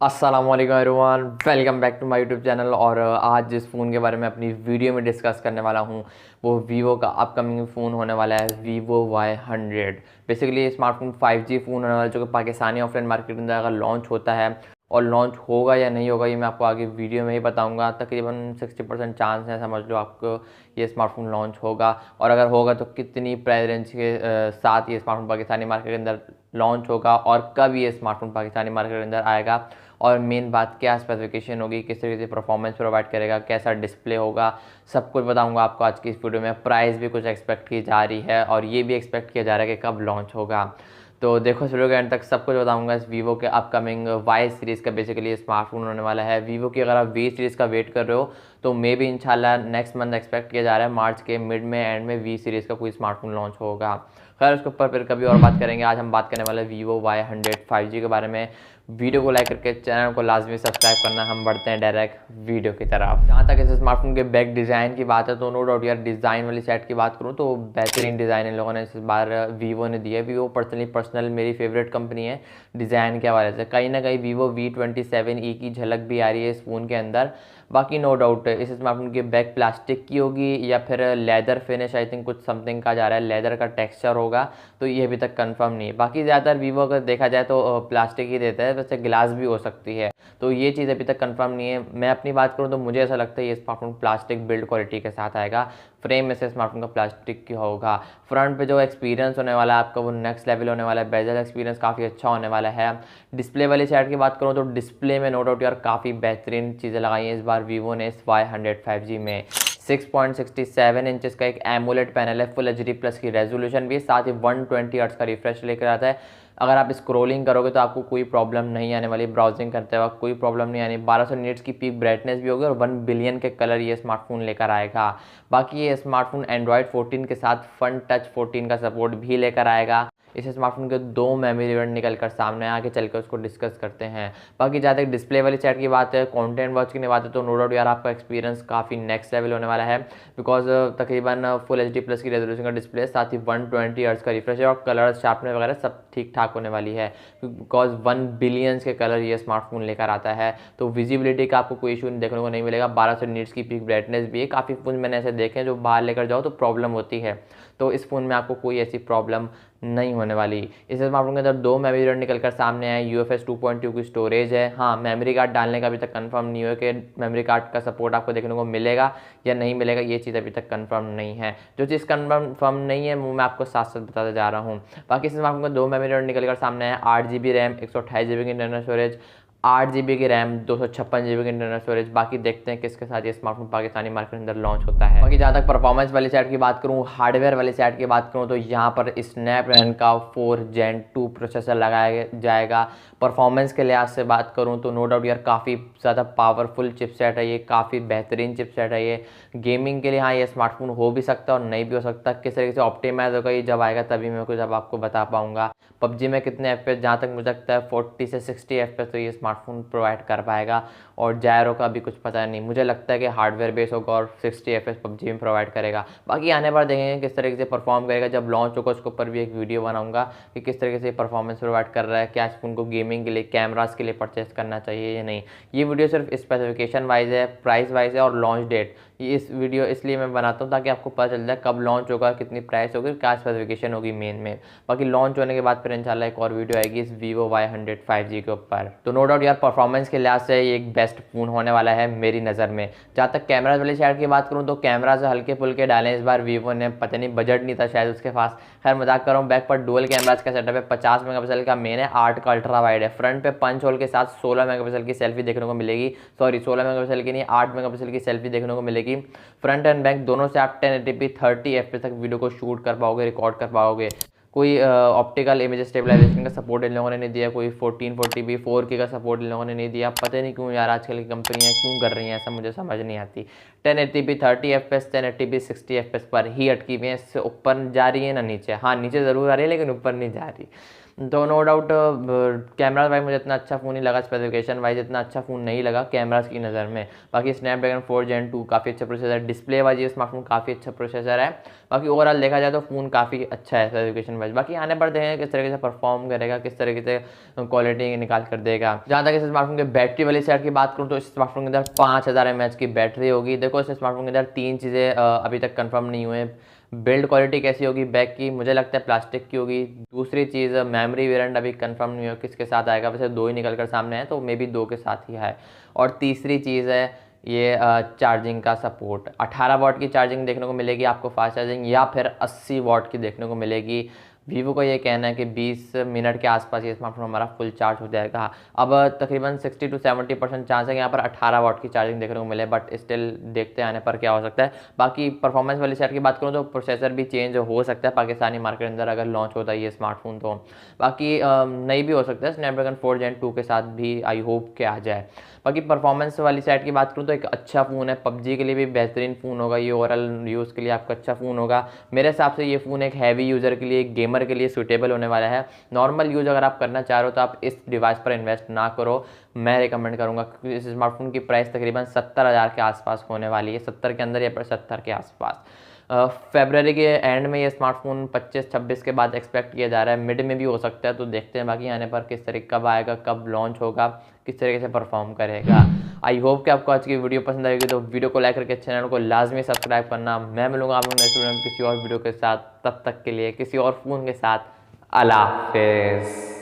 अस्सलाम वालेकुम everyone, welcome back to my YouTube channel. और आज जिस फ़ोन के बारे में अपनी वीडियो में डिस्कस करने वाला हूँ वो वीवो का अपकमिंग फ़ोन होने वाला है, वीवो Y100। बेसिकली ये स्मार्टफोन 5G फ़ोन होने वाला है जो कि पाकिस्तानी ऑफलाइन मार्केट में अगर लॉन्च होता है, और लॉन्च होगा या नहीं होगा ये मैं आपको आगे वीडियो में ही बताऊंगा। तकरीबन 60% चांस है, समझ लो आपको, ये स्मार्टफोन लॉन्च होगा। और अगर होगा तो कितनी प्राइस रेंज के साथ ये स्मार्टफोन पाकिस्तानी मार्केट के अंदर लॉन्च होगा, और कब ये स्मार्टफोन पाकिस्तानी मार्केट के अंदर आएगा, और मेन बात क्या स्पेसिफिकेशन होगी, किस तरीके से परफॉर्मेंस प्रोवाइड करेगा, कैसा डिस्प्ले होगा, सब कुछ बताऊंगा आपको आज की इस वीडियो में। प्राइस भी कुछ एक्सपेक्ट की जा रही है और ये भी एक्सपेक्ट किया जा रहा है कि कब लॉन्च होगा। तो देखो इस वीडियो के एंड तक सब कुछ बताऊंगा इस वीवो के अपकमिंग वाई सीरीज़ का बेसिकली ये स्मार्टफोन होने वाला है। वीवो की अगर आप वी सीरीज़ का वेट कर रहे हो तो मे भी इंशाल्लाह नेक्स्ट मंथ एक्सपेक्ट किया जा रहा है, मार्च के मिड में एंड में वी सीरीज़ का कोई स्मार्टफोन लॉन्च होगा। खैर उसके ऊपर फिर कभी और बात करेंगे। आज हम बात करने वाले वीवो Y100 5G के बारे में। वीडियो को लाइक करके चैनल को लाजमी सब्सक्राइब करना। हम बढ़ते हैं डायरेक्ट वीडियो की तरफ। जहाँ तक इस स्मार्टफोन के बैक डिज़ाइन की बात है तो नो डाउट यार, डिज़ाइन वाली साइड की बात करूँ तो बेहतरीन डिज़ाइन इन लोगों ने इस बार वीवो ने दिया है। वीवो पर्सनल मेरी फेवरेट कंपनी है डिज़ाइन के हवाले से। कहीं ना कहीं वीवो V27e की झलक भी आ रही है इस फ़ोन के अंदर। बाकी नो डाउट इस स्मार्टफोन की बैक प्लास्टिक की होगी या फिर लेदर फिनिश, आई थिंक कुछ समथिंग का जा रहा है, लेदर का टेक्सचर होगा, तो ये अभी तक कंफर्म नहीं है। बाकी ज़्यादातर वीवो अगर देखा जाए तो प्लास्टिक ही देता है, वैसे ग्लास भी हो सकती है, तो ये चीज़ अभी तक कंफर्म नहीं है। मैं अपनी बात करूँ तो मुझे ऐसा लगता है ये स्मार्टफोन प्लास्टिक बिल्ड क्वालिटी के साथ आएगा। फ्रेम में से स्मार्टफोन का प्लास्टिक की होगा। फ्रंट पे जो एक्सपीरियंस होने वाला है आपका वो नेक्स्ट लेवल होने वाला है। बेजल एक्सपीरियंस काफ़ी अच्छा होने वाला है। डिस्प्ले वाली साइड की बात करूँ तो डिस्प्ले में नो डाउट यार काफ़ी बेहतरीन चीज़ें लगाई हैं इस बार वीवो ने इस Y100 5G में। 6.67 इंचेस का एक एमोलेड पैनल है, फुल HD+ की रेजोल्यूशन भी है, साथ ही 120 हर्ट्ज का रिफ्रेश लेकर आता है। अगर आप स्क्रोलिंग करोगे तो आपको कोई प्रॉब्लम नहीं आने वाली, ब्राउजिंग करते वक्त कोई प्रॉब्लम नहीं आनी। 1200 निट्स की पीक ब्राइटनेस भी होगी और 1 बिलियन के कलर ये स्मार्टफोन लेकर आएगा। बाकी ये स्मार्टफोन एंड्रॉयड 14 के साथ फन टच 14 का सपोर्ट भी लेकर आएगा। इस स्मार्टफोन के 2 मेमोरी वेरिएंट निकल कर सामने आके चल कर उसको डिस्कस करते हैं। बाकी जहाँ तक डिस्प्ले वाली साइड की बात है, कंटेंट वॉच की बात है तो नो डाउट यार आपका एक्सपीरियंस काफ़ी नेक्स्ट लेवल होने वाला है। बिकॉज तकरीबन फुल HD+ की रेजोल्यूशन का डिस्प्ले, साथ ही 120 हर्ट्ज का रिफ्रेश है और कलर शार्पनेस वगैरह सब ठीक ठाक होने वाली है। बिकॉज 1 बिलियंस के कलर ये स्मार्टफोन लेकर आता है, तो विजिबिलिटी का आपको कोई इशू देखने को नहीं मिलेगा। 1200 निट्स की पीक ब्राइटनेस भी है। काफ़ी फ़ोन मैंने ऐसे देखे हैं जो बाहर लेकर जाओ तो प्रॉब्लम होती है, तो इस फ़ोन में आपको कोई ऐसी प्रॉब्लम नहीं होने वाली। इस स्मार्टफोन के अंदर 2 मेमोरी वेरिएंट निकल कर सामने आए। UFS 2.2 की स्टोरेज है। हाँ, मेमोरी कार्ड डालने का अभी तक कंफर्म नहीं हुआ कि मेमोरी कार्ड का सपोर्ट आपको देखने को मिलेगा या नहीं मिलेगा, ये चीज़ अभी तक कंफर्म नहीं है। जो चीज़ कंफर्म नहीं है वो मैं आपको साथ साथ बताते जा रहा हूँ। बाकी इस स्मार्टफोन में 2 मेमोरी वेरिएंट निकल कर सामने आए। 8GB रैम, 128GB की इंटरनल स्टोरेज, 8GB की रैम, 256GB की इंटरनल स्टोरेज। बाकी देखते हैं किसके साथ ये स्मार्टफोन पाकिस्तानी मार्केट के अंदर लॉन्च होता है। बाकी जहाँ तक परफॉर्मेंस वाली साइड की बात करूँ, हार्डवेयर वाली साइड की बात करूँ तो यहाँ पर स्नैपड्रैगन का 4 Gen 2 प्रोसेसर लगाया जाएगा। परफॉर्मेंस के लिहाज से बात करूँ तो नो डाउट यार काफ़ी ज़्यादा पावरफुल चिपसेट है ये, काफ़ी बेहतरीन चिपसेट है ये। गेमिंग के लिए हाँ ये स्मार्टफोन हो भी सकता है और नहीं भी हो सकता। किस तरीके से ऑप्टिमाइज होगा ये जब आएगा तभी मैं कुछ जब आपको बता पाऊंगा। PUBG में कितने FPS, जहाँ तक मुझे लगता है 40 से 60 FPS तो ये स्मार्टफोन प्रोवाइड कर पाएगा, और जायरो का भी कुछ पता नहीं। मुझे लगता है कि हार्डवेयर बेस होगा और 60 FPS PUBG में प्रोवाइड करेगा। बाकी आने पर देखेंगे किस तरीके से परफॉर्म करेगा। जब लॉन्च होगा उसके ऊपर भी एक वीडियो बनाऊंगा कि किस तरीके से परफॉर्मेंस प्रोवाइड कर रहा है, क्या इस फोन को गेमिंग के लिए, कैमरास के लिए परचेस करना चाहिए या नहीं। ये वीडियो सिर्फ स्पेसिफिकेशन वाइज है, प्राइस वाइज है और लॉन्च डेट। ये इस वीडियो इसलिए मैं बनाता हूँ ताकि आपको पता चल जाए कब लॉन्च होगा, कितनी प्राइस होगी, क्या स्पेसिफिकेशन होगी मेन में। बाकी लॉन्च होने के बाद फिर इंशाल्लाह एक और वीडियो आएगी इस वीवो Y100 5G के ऊपर। तो नो डाउट यार परफॉर्मेंस के लिहाज से ये एक बेस्ट फ़ोन होने वाला है मेरी नज़र में। जहाँ तक कैमराज वाली साइड की बात करूँ तो कैमरा से हल्के फुल्के डालें इस बार वीवो ने, पता नहीं बजट नहीं था शायद उसके पास। खैर मजाक कर रहा हूँ। बैक पर डुअल कैमराज का सेटअप है। 50 मेगापिक्सल का मेन है, 8 का अल्ट्रा वाइड है। फ्रंट पे पंच होल के साथ 16 मेगापिक्सल की सेल्फी देखने को मिलेगी। सॉरी 16 मेगापिक्सल की नहीं, 8 मेगापिक्सल की सेल्फी देखने को मिलेगी। फ्रंट एंड बैक दोनों से आप 1080p 30 FPS तक वीडियो को शूट कर पाओगे, रिकॉर्ड कर पाओगे। कोई ऑप्टिकल इमेज स्टेबलाइजेशन का सपोर्ट इन लोगों ने नहीं दिया, कोई 1440p 4K का सपोर्ट इन लोगों ने नहीं दिया। पता नहीं क्यों यार, आजकल की कंपनियां क्यों कर रही हैं ऐसा, मुझे समझ नहीं आती। 1080p 30 FPS, 1080p 60 FPS पर ही अटकी हुई है, इससे ऊपर जा रही है ना नीचे। हाँ नीचे ज़रूर आ रही है लेकिन ऊपर नहीं जा रही। तो नो डाउट कैमरा वाइज मुझे इतना अच्छा फ़ोन नहीं लगा, स्पेसिफिकेशन वाइज इतना अच्छा फ़ोन नहीं लगा कैमरास की नज़र में। बाकी स्नैपड्रैगन 4 Gen 2 काफ़ी अच्छा प्रोसेसर, डिस्प्ले वाइज ये स्मार्टफोन काफ़ी अच्छा प्रोसेसर है। बाकी ओवरऑल देखा जाए तो फ़ोन काफ़ी अच्छा है स्पेसिफिकेशन वाइज। बाकी आने पर देखेंगे किस तरीके से परफॉर्म करेगा, किस तरीके से क्वालिटी निकाल कर देगा। जहाँ तक इस स्मार्टफोन के बैटरी वाली साइड की बात करूँ तो इस स्मार्टफोन के अंदर 5000 mAh की बैटरी होगी। देखो इस स्मार्टफोन के अंदर 3 चीज़ें अभी तक कंफर्म नहीं हुए। बिल्ड क्वालिटी कैसी होगी बैक की, मुझे लगता है प्लास्टिक की होगी। दूसरी चीज़ मेमोरी वेरिएंट अभी कंफर्म नहीं हो किसके साथ आएगा, वैसे 2 ही निकल कर सामने है तो मे बी 2 के साथ ही है। और तीसरी चीज़ है ये चार्जिंग का सपोर्ट। 18 वाट की चार्जिंग देखने को मिलेगी आपको फास्ट चार्जिंग, या फिर 80 वाट की देखने को मिलेगी। वीवो का ये कहना है कि 20 मिनट के आसपास ये स्मार्टफोन हमारा फुल चार्ज हो जाएगा। अब तकरीबन 60 to 70% चांस है कि यहाँ पर 18 वाट की चार्जिंग देखने को मिले, बट स्टिल देखते आने पर क्या हो सकता है। बाकी परफॉर्मेंस वाली साइड की बात करूँ तो प्रोसेसर भी चेंज हो सकता है पाकिस्तानी मार्केट के अंदर अगर लॉन्च होता है ये स्मार्टफोन तो। बाकी नहीं भी हो सकता है, स्नैपड्रैगन 4 Gen 2 के साथ भी आई होप के आ जाए। बाकी परफॉर्मेंस वाली साइड की बात करूँ तो एक अच्छा फ़ोन है, पबजी के लिए भी बेहतरीन फ़ोन होगा ये, ओवरऑल यूज़ के लिए आपका अच्छा फ़ोन होगा। मेरे हिसाब से ये फ़ोन एक हैवी यूज़र के लिए, एक गेमर के लिए सूटेबल होने वाला है। नॉर्मल यूज़ अगर आप करना चाह रहे हो तो आप इस डिवाइस पर इन्वेस्ट ना करो, मैं रिकमेंड करूँगा, क्योंकि इस स्मार्टफोन की प्राइस तकरीबन 70,000 के आसपास होने वाली है, 70 के अंदर या 70 के आसपास। फेबररी के एंड में ये स्मार्टफोन 25-26 के बाद एक्सपेक्ट किया जा रहा है, मिड में भी हो सकता है, तो देखते हैं बाकी आने पर किस तरीके कब आएगा, कब लॉन्च होगा, किस तरीके से परफॉर्म करेगा। आई होप कि आपको आज की वीडियो पसंद आएगी, तो वीडियो को लाइक करके चैनल को लाजमी सब्सक्राइब करना। मैं मिलूंगा आप लोग नेक्स्ट वीडियो में किसी और वीडियो के साथ, तब तक के लिए किसी और फ़ोन के साथ। अल्लाह हाफिज़।